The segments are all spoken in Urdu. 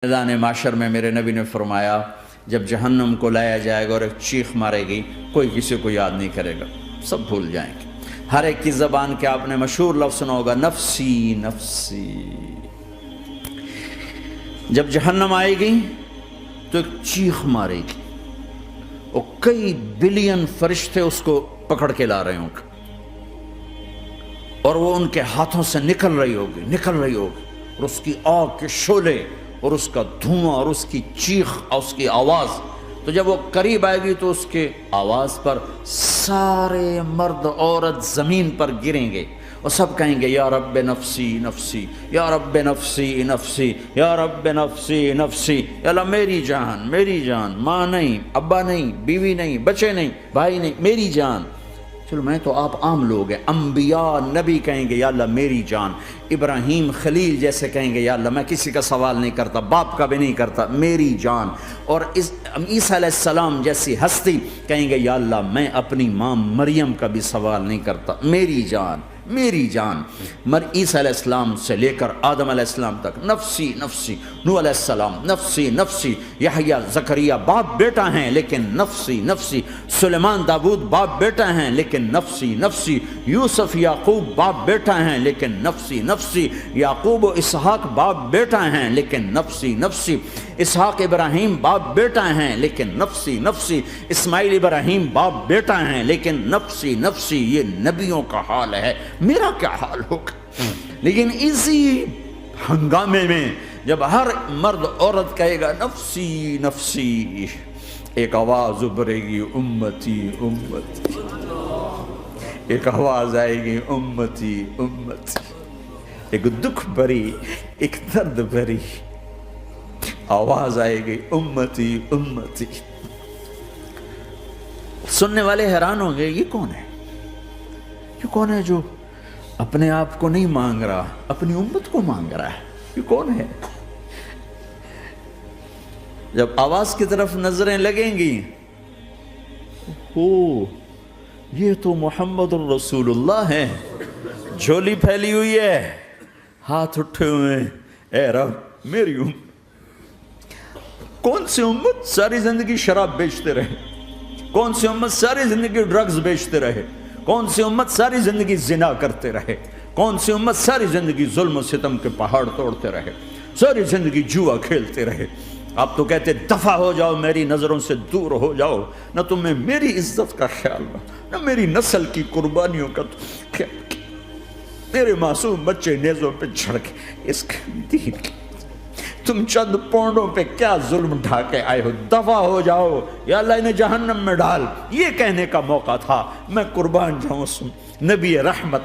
میدان معاشر میں میرے نبی نے فرمایا جب جہنم کو لایا جائے گا اور ایک چیخ مارے گی، کوئی کسی کو یاد نہیں کرے گا، سب بھول جائیں گے۔ ہر ایک کی زبان کے آپ نے مشہور لفظ سنا ہوگا، نفسی نفسی۔ جب جہنم آئے گی تو ایک چیخ مارے گی اور کئی بلین فرشتے اس کو پکڑ کے لا رہے ہوں گے اور وہ ان کے ہاتھوں سے نکل رہی ہوگی اور اس کی آگ کے شعلے اور اس کا دھواں اور اس کی چیخ اور اس کی آواز، تو جب وہ قریب آئے گی تو اس کے آواز پر سارے مرد عورت زمین پر گریں گے اور سب کہیں گے یا رب نفسی نفسی، یا رب نفسی نفسی، یا رب نفسی نفسی، یا اللہ میری جان، ماں نہیں، ابا نہیں، بیوی نہیں، بچے نہیں، بھائی نہیں، میری جان۔ چلو میں تو آپ عام لوگ ہیں، انبیاء نبی کہیں گے یا اللہ میری جان، ابراہیم خلیل جیسے کہیں گے یا اللہ میں کسی کا سوال نہیں کرتا، باپ کا بھی نہیں کرتا، میری جان، اور عیسیٰ علیہ السلام جیسی ہستی کہیں گے یا اللہ میں اپنی ماں مریم کا بھی سوال نہیں کرتا، میری جان میری جان۔ عیسیٰ علیہ السلام سے لے کر آدم علیہ السلام تک نفسی نفسی، نوح علیہ السلام نفسی نفسی، یحییٰ زکریا باپ بیٹا ہیں لیکن نفسی نفسی، سلیمان داؤد باپ بیٹا ہیں لیکن نفسی نفسی، یوسف یعقوب باپ بیٹا ہیں لیکن نفسی نفسی، یعقوب و اسحاق باپ بیٹا ہیں لیکن نفسی نفسی، اسحاق ابراہیم باپ بیٹا ہیں لیکن نفسی نفسی، اسماعیل ابراہیم باپ بیٹا ہیں لیکن نفسی نفسی۔ یہ نبیوں کا حال ہے، میرا کیا حال ہوگا؟ لیکن اسی ہنگامے میں جب ہر مرد عورت کہے گا نفسی نفسی، ایک آواز ابھرے گی امتی امتی، ایک آواز آئے گی امتی امتی، ایک دکھ بھری ایک درد بھری آواز آئے گی امتی امتی۔ سننے والے حیران ہوں گے یہ کون ہے، یہ کون ہے جو اپنے آپ کو نہیں مانگ رہا، اپنی امت کو مانگ رہا ہے، یہ کون ہے؟ جب آواز کی طرف نظریں لگیں گی، یہ تو محمد الرسول اللہ ہے، جھولی پھیلی ہوئی ہے، ہاتھ اٹھے ہوئے ہیں، اے رب میری امت۔ کون سی امت ساری زندگی شراب بیچتے رہے؟ کون سی امت ساری زندگی ڈرگز بیچتے رہے؟ کون سی امت ساری زندگی زنا کرتے رہے؟ کون سی امت ساری زندگی ظلم و ستم کے پہاڑ توڑتے رہے؟ ساری زندگی جوا کھیلتے رہے؟ آپ تو کہتے دفع ہو جاؤ، میری نظروں سے دور ہو جاؤ، نہ تمہیں میری عزت کا خیال نہ میری نسل کی قربانیوں کا خیال، میرے معصوم بچے نیزوں پہ جھڑ کے اس دین کی تم چند پونڈوں پہ کیا ظلم ڈھا کے آئے ہو، دفع ہو جاؤ یا اللہ انہیں جہنم میں ڈال۔ یہ کہنے کا موقع تھا، میں قربان جاؤں اس نبی رحمت،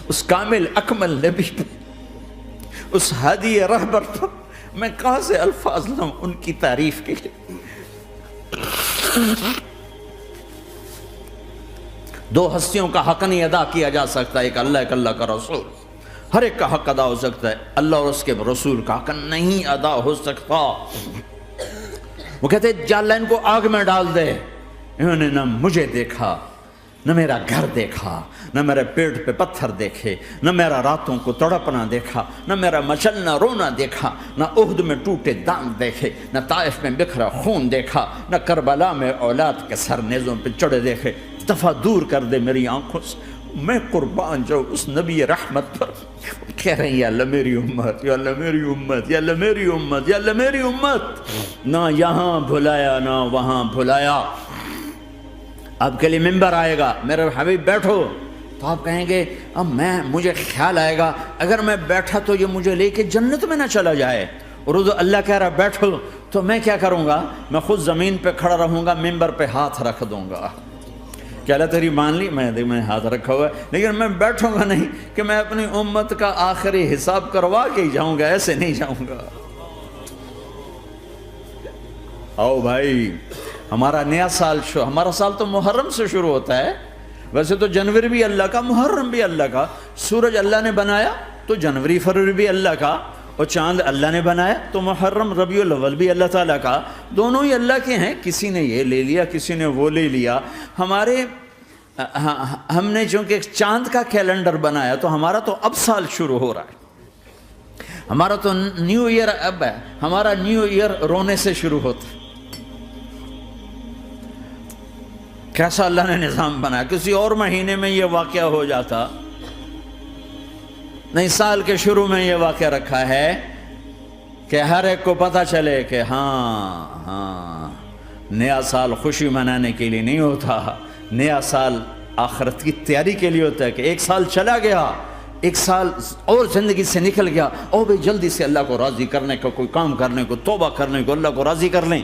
اس کامل اکمل نبی پہ، اس ہادی رہبر پر میں کہاں سے الفاظ لاؤں ان کی تعریف کے لیے۔ دو ہستیوں کا حق نہیں ادا کیا جا سکتا، ایک اللہ ایک اللہ کا رسول، ہر ایک کا حق ادا ہو سکتا ہے، اللہ اور اس کے رسول کا حق نہیں ادا ہو سکتا۔ وہ کہتے جا اللہ ان کو آگ میں ڈال دے، انہوں نے نہ مجھے دیکھا، نہ میرا گھر دیکھا، نہ میرے پیٹ پہ پتھر دیکھے، نہ میرا راتوں کو تڑپنا دیکھا، نہ میرا مچلنا رونا دیکھا، نہ احد میں ٹوٹے دانت دیکھے، نہ طائف میں بکھرا خون دیکھا، نہ کربلا میں اولاد کے سر نیزوں پہ چڑھے دیکھے۔ دفعہ دور کر دے میری آنکھوں سے، میں قربان جاؤں اس نبی رحمت پر۔ کہہ رہے ہیں یا اللہ میری امت، یا اللہ میری امت، یا اللہ میری امت، یا اللہ میری امت، نہ یہاں بھلایا نہ وہاں بھلایا۔ آپ کے لیے ممبر آئے گا، میرے حبیب بیٹھو، تو آپ کہیں گے اب مجھے خیال آئے گا اگر میں بیٹھا تو یہ مجھے لے کے جنت میں نہ چلا جائے، اور اللہ کہہ رہا بیٹھو تو میں کیا کروں گا؟ میں خود زمین پہ کھڑا رہوں گا، ممبر پہ ہاتھ رکھ دوں گا کہ اللہ تیری مان لی، میں ہاتھ رکھا ہوا ہے، لیکن میں بیٹھوں گا نہیں کہ میں اپنی امت کا آخری حساب کروا کے ہی جاؤں گا، ایسے نہیں جاؤں گا۔ آؤ بھائی، ہمارا نیا سال ہمارا سال تو محرم سے شروع ہوتا ہے، ویسے تو جنوری بھی اللہ کا، محرم بھی اللہ کا، سورج اللہ نے بنایا تو جنوری فروری بھی اللہ کا، اور چاند اللہ نے بنایا تو محرم ربیع الاول بھی اللہ تعالیٰ کا، دونوں ہی اللہ کے ہیں، کسی نے یہ لے لیا کسی نے وہ لے لیا۔ ہم نے چونکہ چاند کا کیلنڈر بنایا تو ہمارا تو اب سال شروع ہو رہا ہے، ہمارا تو نیو ایئر اب ہے، ہمارا نیو ایئر رونے سے شروع ہوتا ہے۔ کیسا اللہ نے نظام بنایا، کسی اور مہینے میں یہ واقعہ ہو جاتا، نہیں سال کے شروع میں یہ واقعہ رکھا ہے کہ ہر ایک کو پتہ چلے کہ ہاں نیا سال خوشی منانے کے لیے نہیں ہوتا، نیا سال آخرت کی تیاری کے لیے ہوتا ہے کہ ایک سال چلا گیا، ایک سال اور زندگی سے نکل گیا، اور بھی جلدی سے اللہ کو راضی کرنے کا کوئی کام کرنے کو، توبہ کرنے کو، اللہ کو راضی کر لیں۔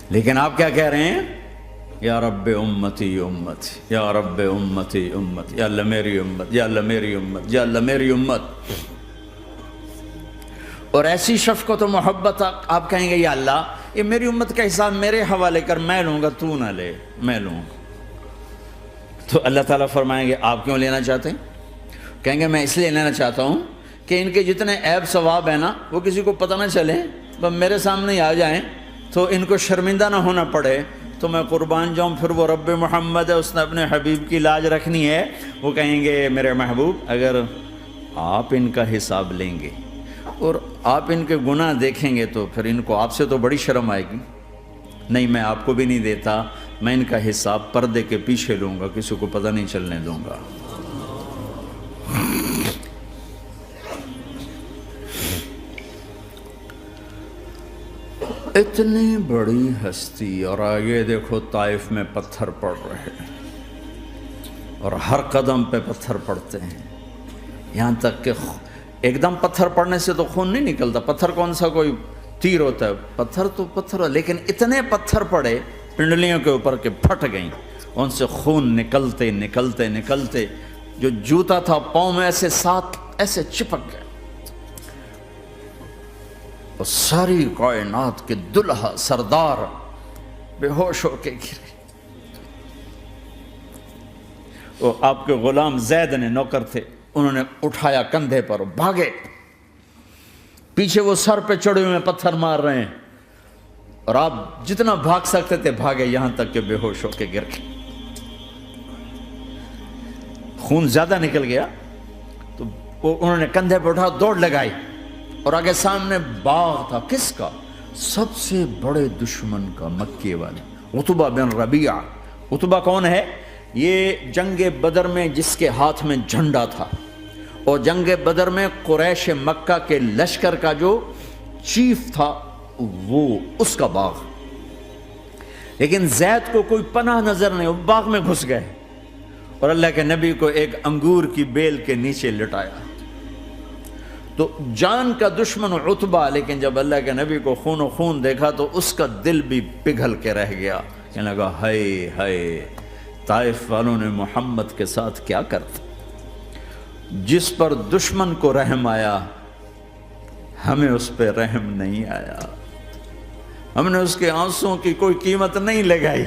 لیکن آپ کیا کہہ رہے ہیں؟ یا رب امتی امتی، یا رب امتی امتی، یا اللہ میری امت، یا اللہ میری امت، یا اللہ میری امت۔ اور ایسی شفقت و محبت آپ کہیں گے یا اللہ یہ میری امت کا حساب میرے حوالے کر، میں لوں گا، تو نہ لے، میں لوں گا۔ تو اللہ تعالیٰ فرمائیں گے آپ کیوں لینا چاہتے ہیں؟ کہیں گے میں اس لیے لینا چاہتا ہوں کہ ان کے جتنے عیب ثواب ہیں نا وہ کسی کو پتہ نہ چلے، بس میرے سامنے ہی آ جائیں تو ان کو شرمندہ نہ ہونا پڑے، تو میں قربان جاؤں۔ پھر وہ رب محمد ہے، اس نے اپنے حبیب کی لاج رکھنی ہے، وہ کہیں گے میرے محبوب اگر آپ ان کا حساب لیں گے اور آپ ان کے گناہ دیکھیں گے تو پھر ان کو آپ سے تو بڑی شرم آئے گی، نہیں میں آپ کو بھی نہیں دیتا، میں ان کا حساب پردے کے پیچھے لوں گا، کسی کو پتہ نہیں چلنے دوں گا۔ اتنی بڑی ہستی، اور آگے دیکھو طائف میں پتھر پڑ رہے ہیں اور ہر قدم پہ پتھر پڑتے ہیں، یہاں تک کہ ایک دم پتھر پڑنے سے تو خون نہیں نکلتا، پتھر کون سا کوئی تیر ہوتا ہے، پتھر تو پتھر، لیکن اتنے پتھر پڑے پنڈلیوں کے اوپر کہ پھٹ گئیں، ان سے خون نکلتے نکلتے نکلتے جو جوتا تھا پاؤں میں ایسے ساتھ ایسے چپک گئے، اور ساری کائنات کے دلہا سردار بے ہوش ہو کے گرے۔ وہ آپ کے غلام زید نے نوکر تھے، انہوں نے اٹھایا کندھے پر، بھاگے، پیچھے وہ سر پہ چڑھے ہوئے پتھر مار رہے ہیں، اور آپ جتنا بھاگ سکتے تھے بھاگے، یہاں تک کہ بے ہوش ہو کے گر گئے۔ خون زیادہ نکل گیا تو انہوں نے کندھے پہ اٹھا دوڑ لگائی، اور آگے سامنے باغ تھا، کس کا؟ سب سے بڑے دشمن کا، مکے والے عتبہ بن ربیعہ۔ عتبہ کون ہے؟ یہ جنگ بدر میں جس کے ہاتھ میں جھنڈا تھا، اور جنگ بدر میں قریش مکہ کے لشکر کا جو چیف تھا وہ اس کا باغ۔ لیکن زید کو کوئی پناہ نظر نہیں، وہ باغ میں گھس گئے اور اللہ کے نبی کو ایک انگور کی بیل کے نیچے لٹایا۔ تو جان کا دشمن عتبہ، لیکن جب اللہ کے نبی کو خون و خون دیکھا تو اس کا دل بھی پگھل کے رہ گیا، کہنے لگا ہائے ہائے، طائف والوں نے محمد کے ساتھ کیا کرتا، جس پر دشمن کو رحم آیا ہمیں اس پہ رحم نہیں آیا، ہم نے اس کے آنسوں کی کوئی قیمت نہیں لگائی۔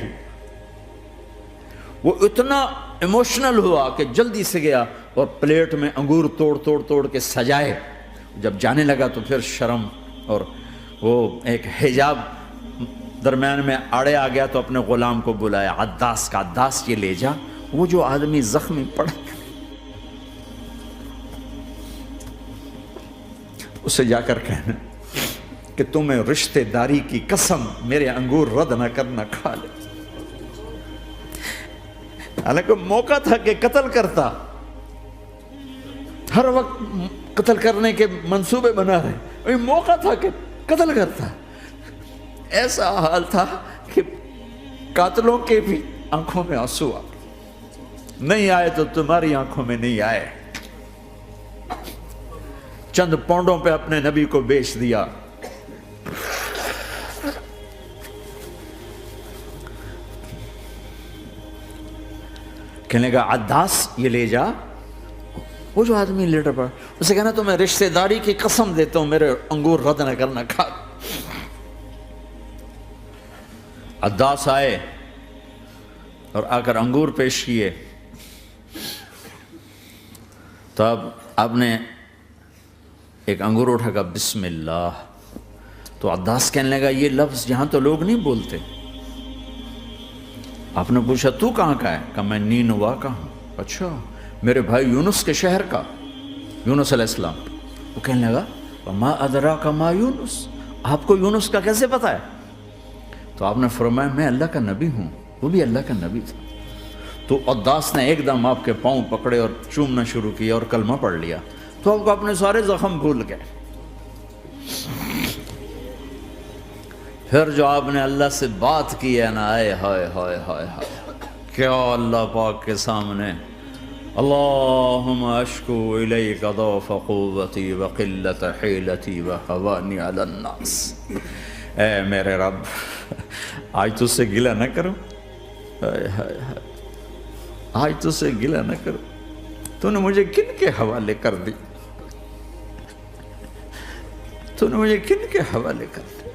وہ اتنا ایموشنل ہوا کہ جلدی سے گیا اور پلیٹ میں انگور توڑ کے سجائے، جب جانے لگا تو پھر شرم اور وہ ایک حجاب درمیان میں آڑے آ گیا، تو اپنے غلام کو بلایا، عداس کا، عداس یہ لے جا وہ جو آدمی زخمی پڑا، اسے جا کر کہنا کہ تمہیں رشتہ داری کی قسم میرے انگور رد نہ کرنا، کھا لے۔ حالانکہ موقع تھا کہ قتل کرتا، ہر وقت قتل کرنے کے منصوبے بنا رہے، موقع تھا کہ قتل کرتا۔ ایسا حال تھا کہ قاتلوں کے بھی آنکھوں میں آنسو آ نہیں آئے تو تمہاری آنکھوں میں نہیں آئے۔ چند پونڈوں پہ اپنے نبی کو بیچ دیا۔ کہنے کا عداس یہ لے جا، وہ جو آدمی لیٹر پڑا، اسے کہنا تو میں رشتہ داری کی قسم دیتا ہوں میرے انگور رد نہ کرنا، کھا۔ عداس آئے اور آ کر انگور پیش کیے، تو اب آپ نے ایک انگور اٹھا کر بسم اللہ، تو عداس کہنے لگا یہ لفظ یہاں تو لوگ نہیں بولتے، آپ نے پوچھا تو کہاں کا ہے؟ کہا میں نینوا کا ہوں۔ اچھا، میرے بھائی یونس کے شہر کا، یونس علیہ السلام۔ وہ کہنے لگا وما ادراک ما یونس، آپ کو یونس کا کیسے پتا ہے؟ تو آپ نے فرمایا میں اللہ کا نبی ہوں، وہ بھی اللہ کا نبی تھا۔ تو عداس نے ایک دم آپ کے پاؤں پکڑے اور چومنا شروع کیا اور کلمہ پڑھ لیا، تو آپ کو اپنے سارے زخم بھول گئے۔ پھر جو آپ نے اللہ سے بات کی ہے نا، آئے ہائے ہائے ہائے ہائے، کیا اللہ پاک کے سامنے اللہم اشکو الیک ضعف قوتی وقلت حیلتی وہوانی علی الناس، اے میرے رب آج تجھ سے گلہ نہ کرو، آج تجھ سے گلہ نہ کرو، تو نے مجھے کن کے حوالے کر دی، تو نے مجھے کن کے حوالے کر دی،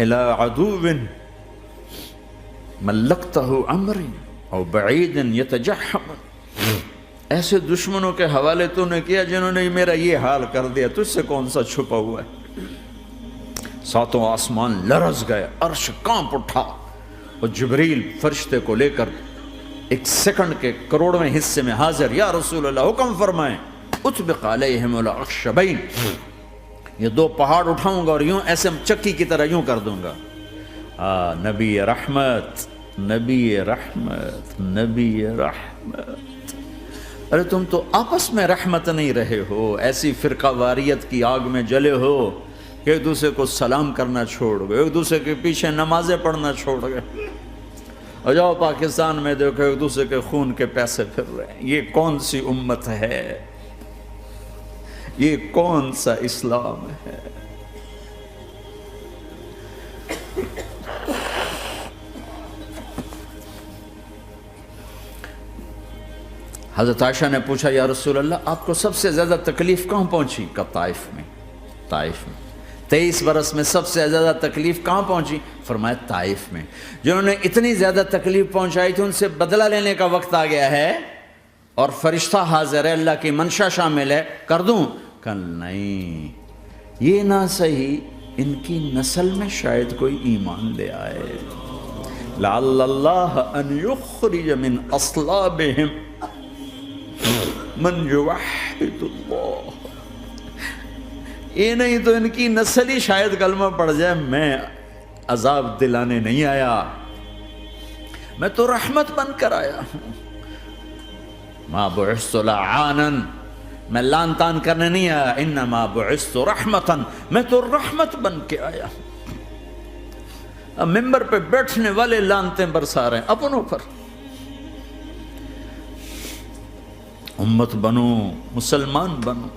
الی عدو ملکتہ عمری او بعید یتجحم، ایسے دشمنوں کے حوالے تو نے کیا جنہوں نے میرا یہ حال کر دیا، تجھ سے کون سا چھپا ہوا ہے۔ ساتوں آسمان لرز گئے، عرش کانپ اٹھا، اور جبریل فرشتے کو لے کر ایک سیکنڈ کے کروڑویں حصے میں حاضر، یا رسول اللہ حکم فرمائیں اطبق علیہم الاخشبین، یہ دو پہاڑ اٹھاؤں گا اور یوں ایسے چکی کی طرح یوں کر دوں گا۔ نبی رحمت، نبی رحمت، نبی رحمت۔ ارے تم تو آپس میں رحمت نہیں رہے ہو، ایسی فرقہ واریت کی آگ میں جلے ہو کہ ایک دوسرے کو سلام کرنا چھوڑ گئے، ایک دوسرے کے پیچھے نمازیں پڑھنا چھوڑ گئے، اور جاؤ پاکستان میں دیکھو ایک دوسرے کے خون کے پیسے پھر رہے ہیں۔ یہ کون سی امت ہے؟ یہ کون سا اسلام ہے؟ حضرت عائشہ نے پوچھا یا رسول اللہ آپ کو سب سے زیادہ تکلیف کہاں پہنچی؟ کہا طائف میں، طائف میں۔ 23 برس میں سب سے زیادہ تکلیف کہاں پہنچی؟ فرمایا طائف میں۔ جنہوں نے اتنی زیادہ تکلیف پہنچائی تھی ان سے بدلہ لینے کا وقت آ گیا ہے، اور فرشتہ حاضر ہے، اللہ کی منشا شامل ہے، کر دوں؟ کہ نہیں، یہ نہ صحیح، ان کی نسل میں شاید کوئی ایمان لے آئے، لعل اللہ ان یخرج من اصلابہم من یوحد اللہ، یہ نہیں تو ان کی نسل ہی شاید کلمہ پڑھ جائے۔ میں عذاب دلانے نہیں آیا، میں تو رحمت بن کر آیا ہوں۔ ما بعثت لعانا، میں لان تان کرنے نہیں آیا، انما بعثت رحمتا، میں تو رحمت بن کے آیا ہوں۔ اب ممبر پہ بیٹھنے والے لانتیں برسا رہے ہیں اپنوں پر۔ امت بنو، مسلمان بنو۔